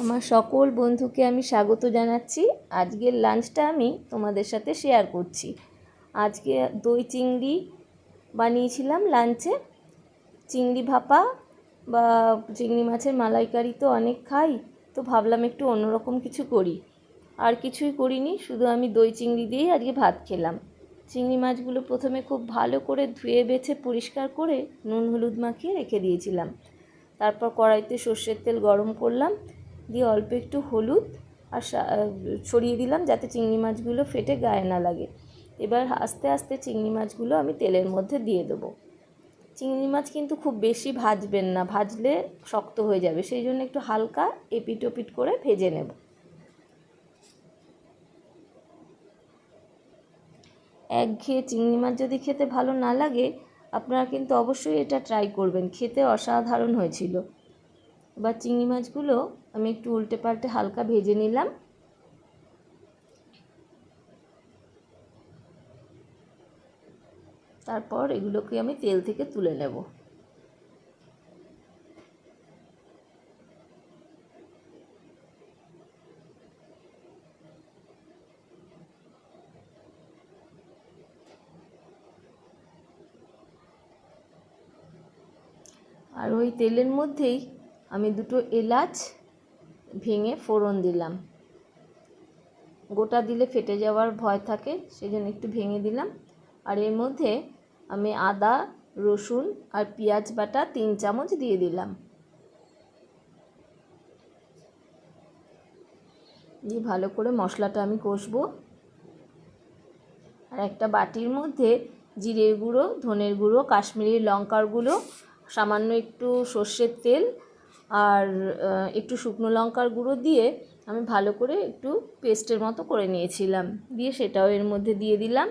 আমার সকল বন্ধুকে আমি স্বাগত জানাচ্ছি। আজকের লাঞ্চটা আমি তোমাদের সাথে শেয়ার করছি। আজকে দই চিংড়ি বানিয়েছিলাম লাঞ্চে। চিংড়ি ভাপা বা চিংড়ি মাছের মালাইকারি তো অনেক খাই, তো ভাবলাম একটু অন্যরকম কিছু করি। আর কিছুই করিনি, শুধু আমি দই চিংড়ি দিয়েই আজকে ভাত খেলাম। চিংড়ি মাছগুলো প্রথমে খুব ভালো করে ধুয়ে বেছে পরিষ্কার করে নুন হলুদ মাখিয়ে রেখে দিয়েছিলাম। তারপর কড়াইতে সর্ষের তেল গরম করলাম, দিয়ে অল্প একটু হলুদ আর ছড়িয়ে দিলাম যাতে চিংড়ি মাছগুলো ফেটে গায়ে না লাগে। এবার আস্তে আস্তে চিংড়ি মাছগুলো আমি তেলের মধ্যে দিয়ে দেবো। চিংড়ি মাছ কিন্তু খুব বেশি ভাজবেন না, ভাজলে শক্ত হয়ে যাবে, সেই জন্য একটু হালকা এপিট ওপিট করে ভেজে নেব। একঘেয়ে চিংড়ি মাছ যদি খেতে ভালো না লাগে, আপনারা কিন্তু অবশ্যই এটা ট্রাই করবেন, খেতে অসাধারণ হয়েছিল। এবার চিংড়ি মাছগুলো আমি একটু উল্টে পাল্টে হালকা ভেজে নিলাম। তারপর এগুলোকে আমি তেল থেকে তুলে নেব। আর ওই তেলের মধ্যেই আমি দুটো এলাচ ভেঙে ফোড়ন দিলাম। গোটা দিলে ফেটে যাওয়ার ভয় থাকে, সেই জন্য একটু ভেঙে দিলাম। আর এর মধ্যে আমি আদা, রসুন আর পেঁয়াজ বাটা 3 চামচ দিয়ে দিলাম। দিয়ে ভালো করে মশলাটা আমি কষবো। আর একটা বাটির মধ্যে জিরের গুঁড়ো, ধনের গুঁড়ো, কাশ্মীরি লঙ্কার গুঁড়ো, সামান্য একটু সর্ষের তেল আর একটু শুকনো লঙ্কার গুঁড়ো দিয়ে আমি ভালো করে একটু পেস্টের মতো করে নিয়েছিলাম। দিয়ে সেটাও এর মধ্যে দিয়ে দিলাম।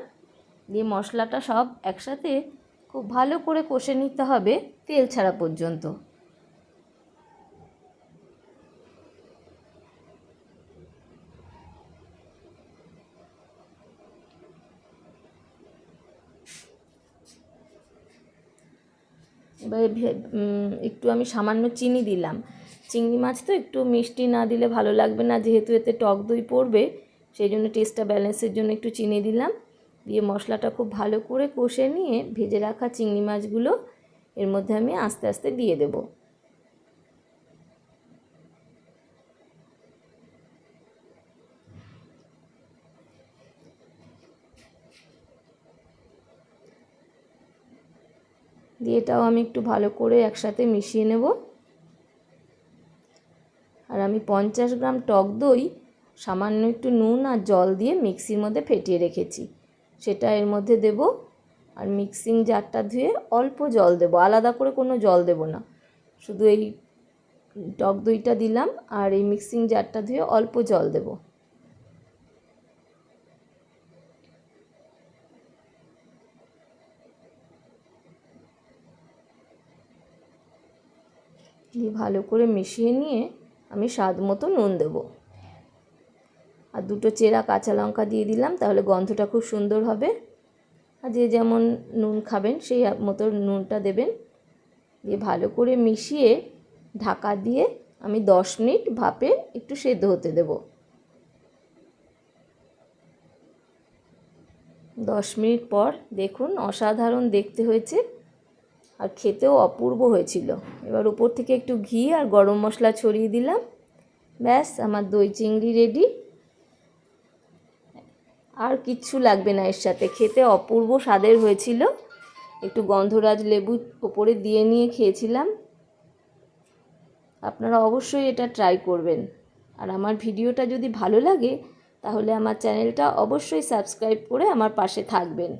দিয়ে মশলাটা সব একসাথে খুব ভালো করে কষে নিতে হবে তেল ছাড়া পর্যন্ত। এবারে একটু আমি সামান্য চিনি দিলাম। চিংড়ি মাছ তো একটু মিষ্টি না দিলে ভালো লাগবে না, যেহেতু এতে টক দই পড়বে, সেই জন্য টেস্টটা ব্যালেন্সের জন্য একটু চিনি দিলাম। দিয়ে মশলাটা খুব ভালো করে কষে নিয়ে ভেজে রাখা চিংড়ি মাছগুলো এর মধ্যে আমি আস্তে আস্তে দিয়ে দেব। দিয়ে এটাও আমি একটু ভালো করে একসাথে মিশিয়ে নেব। আর আমি 50 গ্রাম টক দই সামান্য একটু নুন আর জল দিয়ে মিক্সির মধ্যে ফেটিয়ে রেখেছি, সেটা এর মধ্যে দেব। আর মিক্সিং জারটা ধুয়ে অল্প জল দেব, আলাদা করে কোনো জল দেব না, শুধু এই টক দইটা দিলাম আর এই মিক্সিং জারটা ধুয়ে অল্প জল দেব। দিয়ে ভালো করে মিশিয়ে নিয়ে আমি স্বাদ মতো নুন দেব। আর দুটো চেরা কাঁচা লঙ্কা দিয়ে দিলাম, তাহলে গন্ধটা খুব সুন্দর হবে। আর যে যেমন নুন খাবেন সেই মতো নুনটা দেবেন। দিয়ে ভালো করে মিশিয়ে ঢাকা দিয়ে আমি 10 মিনিট ভাপে একটু সেদ্ধ হতে দেব। 10 মিনিট পর দেখুন অসাধারণ দেখতে হয়েছে আর খেতেও অপূর্ব হয়েছিল। এবার উপর থেকে একটু ঘি আর গরম মশলা ছড়িয়ে দিলাম। ব্যাস, আমার দই চিংড়ি রেডি। আর কিচ্ছু লাগবে না এর সাথে, খেতে অপূর্ব স্বাদের হয়েছিল। একটু গন্ধরাজ লেবু ওপরে দিয়ে নিয়ে খেয়েছিলাম। আপনারা অবশ্যই এটা ট্রাই করবেন। আর আমার ভিডিওটা যদি ভালো লাগে তাহলে আমার চ্যানেলটা অবশ্যই সাবস্ক্রাইব করে আমার পাশে থাকবেন।